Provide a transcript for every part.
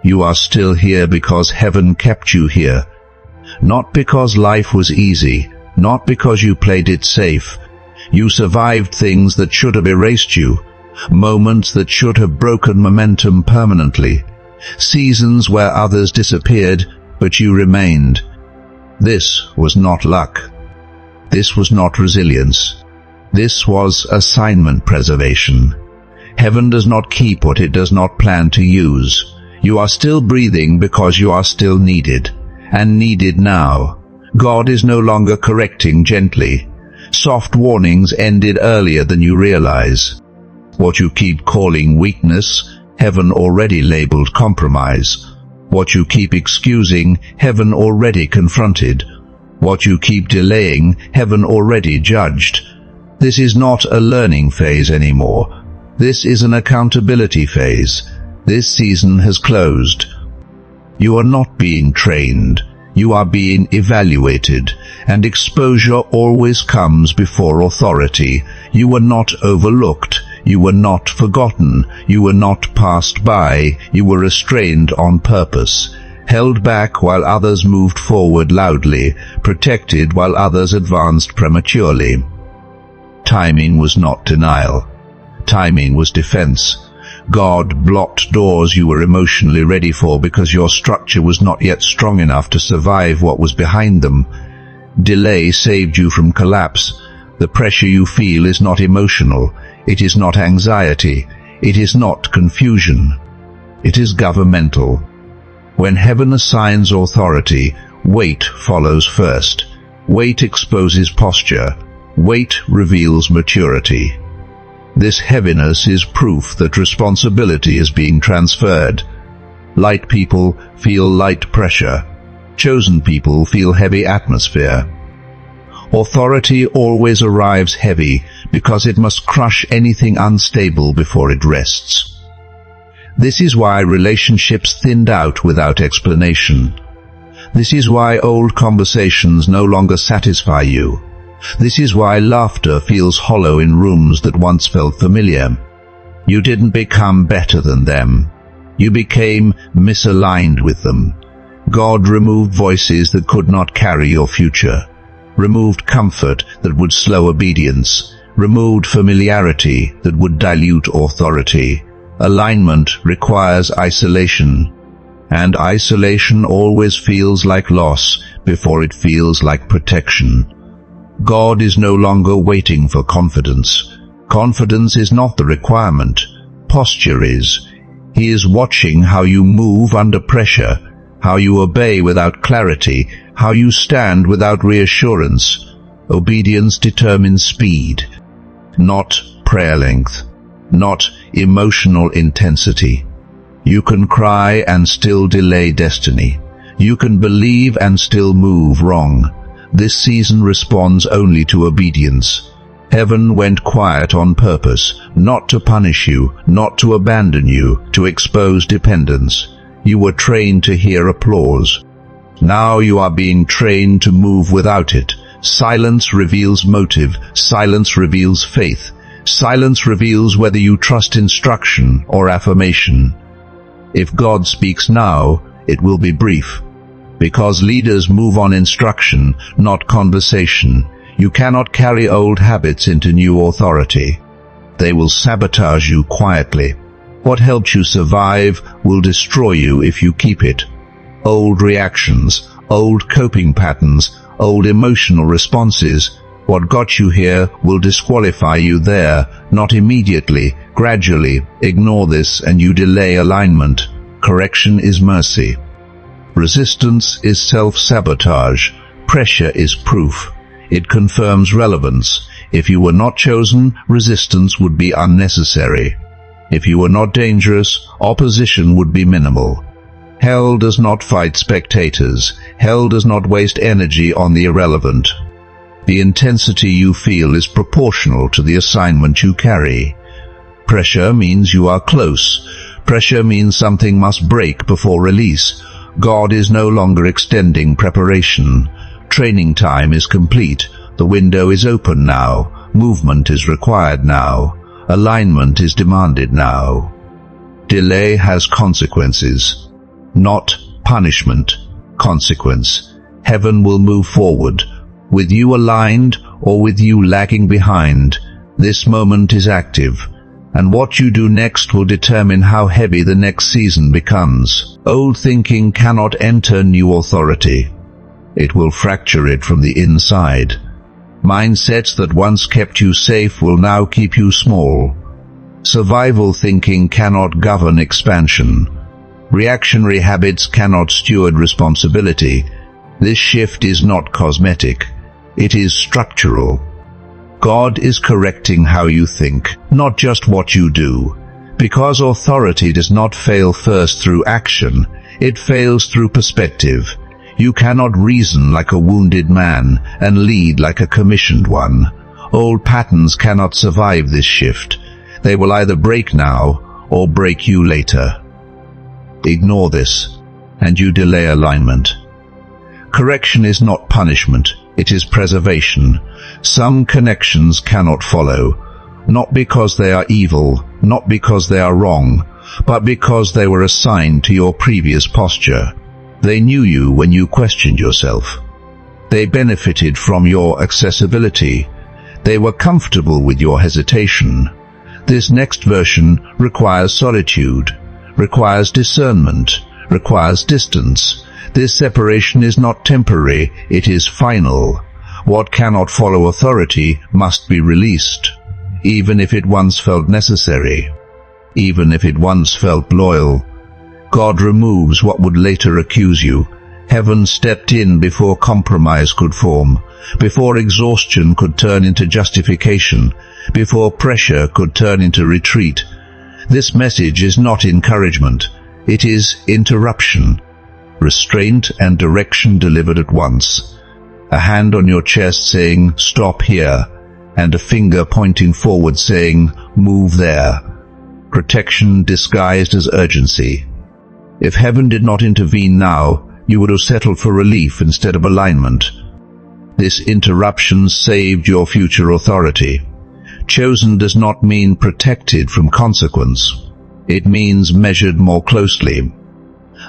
You are still here because heaven kept you here. Not because life was easy, not because you played it safe. You survived things that should have erased you, moments that should have broken momentum permanently, seasons where others disappeared, but you remained. This was not luck. This was not resilience. This was assignment preservation. Heaven does not keep what it does not plan to use. You are still breathing because you are still needed, and needed now. God is no longer correcting gently. Soft warnings ended earlier than you realize. What you keep calling weakness, heaven already labeled compromise. What you keep excusing, heaven already confronted. What you keep delaying, heaven already judged. This is not a learning phase anymore. This is an accountability phase. This season has closed. You are not being trained. You are being evaluated, and exposure always comes before authority. You were not overlooked. You were not forgotten. You were not passed by. You were restrained on purpose, held back while others moved forward loudly, protected while others advanced prematurely. Timing was not denial. Timing was defense. God blocked doors you were emotionally ready for because your structure was not yet strong enough to survive what was behind them. Delay saved you from collapse. The pressure you feel is not emotional. It is not anxiety. It is not confusion. It is governmental. When heaven assigns authority, weight follows first. Weight exposes posture. Weight reveals maturity. This heaviness is proof that responsibility is being transferred. Light people feel light pressure. Chosen people feel heavy atmosphere. Authority always arrives heavy because it must crush anything unstable before it rests. This is why relationships thinned out without explanation. This is why old conversations no longer satisfy you. This is why laughter feels hollow in rooms that once felt familiar. You didn't become better than them. You became misaligned with them. God removed voices that could not carry your future, removed comfort that would slow obedience, removed familiarity that would dilute authority. Alignment requires isolation, and isolation always feels like loss before it feels like protection. God is no longer waiting for confidence. Confidence is not the requirement. Posture is. He is watching how you move under pressure, how you obey without clarity, how you stand without reassurance. Obedience determines speed, not prayer length, not emotional intensity. You can cry and still delay destiny. You can believe and still move wrong. This season responds only to obedience. Heaven went quiet on purpose, not to punish you, not to abandon you, to expose dependence. You were trained to hear applause. Now you are being trained to move without it. Silence reveals motive. Silence reveals faith. Silence reveals whether you trust instruction or affirmation. If God speaks now, it will be brief. Because leaders move on instruction, not conversation. You cannot carry old habits into new authority. They will sabotage you quietly. What helped you survive will destroy you if you keep it. Old reactions, old coping patterns, old emotional responses. What got you here will disqualify you there, not immediately, gradually. Ignore this and you delay alignment. Correction is mercy. Resistance is self-sabotage. Pressure is proof. It confirms relevance. If you were not chosen, resistance would be unnecessary. If you were not dangerous, opposition would be minimal. Hell does not fight spectators. Hell does not waste energy on the irrelevant. The intensity you feel is proportional to the assignment you carry. Pressure means you are close. Pressure means something must break before release. God is no longer extending preparation. Training time is complete. The window is open now. Movement is required now. Alignment is demanded now. Delay has consequences. not punishment, consequence. Heaven will move forward, with you aligned or with you lagging behind. This moment is active, and what you do next will determine how heavy the next season becomes. Old thinking cannot enter new authority. It will fracture it from the inside. Mindsets that once kept you safe will now keep you small. Survival thinking cannot govern expansion. Reactionary habits cannot steward responsibility. This shift is not cosmetic. It is structural. God is correcting how you think, not just what you do. Because authority does not fail first through action, it fails through perspective. You cannot reason like a wounded man and lead like a commissioned one. Old patterns cannot survive this shift. They will either break now or break you later. Ignore this, and you delay alignment. Correction is not punishment, it is preservation. Some connections cannot follow, not because they are evil, not because they are wrong, but because they were assigned to your previous posture. They knew you when you questioned yourself. They benefited from your accessibility. They were comfortable with your hesitation. This next version requires solitude, requires discernment, requires distance. This separation is not temporary, it is final. What cannot follow authority must be released, even if it once felt necessary, even if it once felt loyal. God removes what would later accuse you. Heaven stepped in before compromise could form, before exhaustion could turn into justification, before pressure could turn into retreat. This message is not encouragement, it is interruption, restraint and direction delivered at once. A hand on your chest saying, "Stop here," and a finger pointing forward saying, "Move there." Protection disguised as urgency. If heaven did not intervene now, you would have settled for relief instead of alignment. This interruption saved your future authority. Chosen does not mean protected from consequence. It means measured more closely.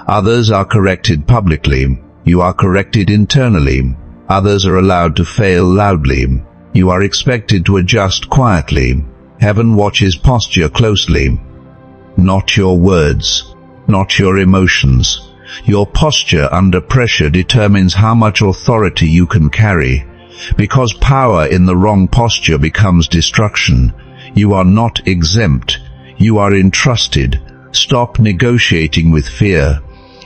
Others are corrected publicly. You are corrected internally. Others are allowed to fail loudly. You are expected to adjust quietly. Heaven watches posture closely. Not your words, not your emotions. Your posture under pressure determines how much authority you can carry. Because power in the wrong posture becomes destruction. You are not exempt. You are entrusted. Stop negotiating with fear.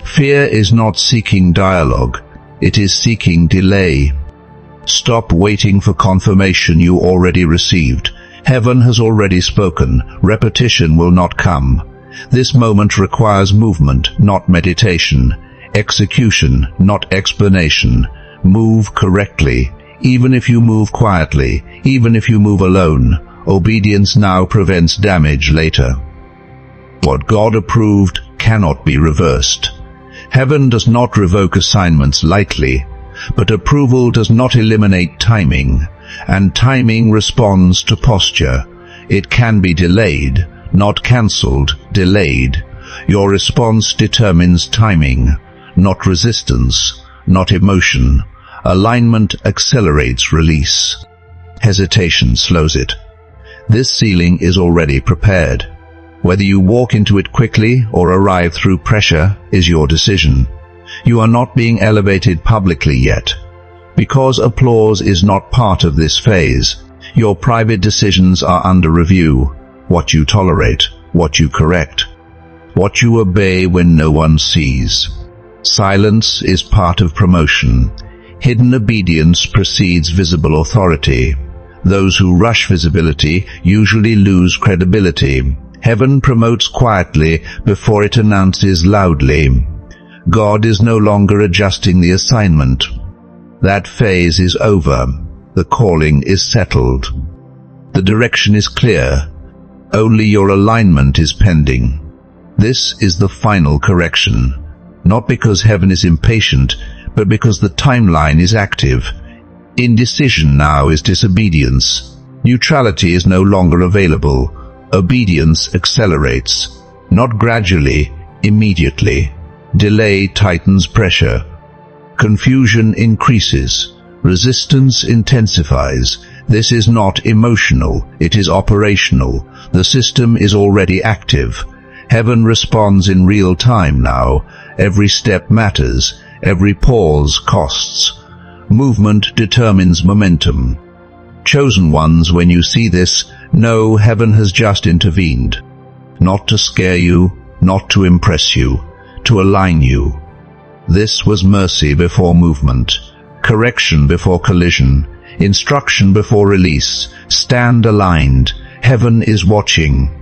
Fear is not seeking dialogue. It is seeking delay. Stop waiting for confirmation you already received. Heaven has already spoken. Repetition will not come. This moment requires movement, not meditation. Execution, not explanation. Move correctly. Even if you move quietly, even if you move alone, obedience now prevents damage later. What God approved cannot be reversed. Heaven does not revoke assignments lightly, but approval does not eliminate timing, and timing responds to posture. It can be delayed, not cancelled, delayed. Your response determines timing, not resistance, not emotion. Alignment accelerates release. Hesitation slows it. This ceiling is already prepared. Whether you walk into it quickly or arrive through pressure is your decision. You are not being elevated publicly yet. Because applause is not part of this phase, your private decisions are under review. What you tolerate, what you correct, what you obey when no one sees. Silence is part of promotion. Hidden obedience precedes visible authority. Those who rush visibility usually lose credibility. Heaven promotes quietly before it announces loudly. God is no longer adjusting the assignment. That phase is over. The calling is settled. The direction is clear. Only your alignment is pending. This is the final correction. Not because heaven is impatient, but because the timeline is active. Indecision now is disobedience. Neutrality is no longer available. Obedience accelerates. Not gradually, immediately. Delay tightens pressure. Confusion increases. Resistance intensifies. This is not emotional, it is operational. The system is already active. Heaven responds in real time now. Every step matters. Every pause costs. Movement determines momentum. Chosen ones, when you see this, know heaven has just intervened. Not to scare you, not to impress you, to align you. This was mercy before movement, correction before collision, instruction before release. Stand aligned. Heaven is watching.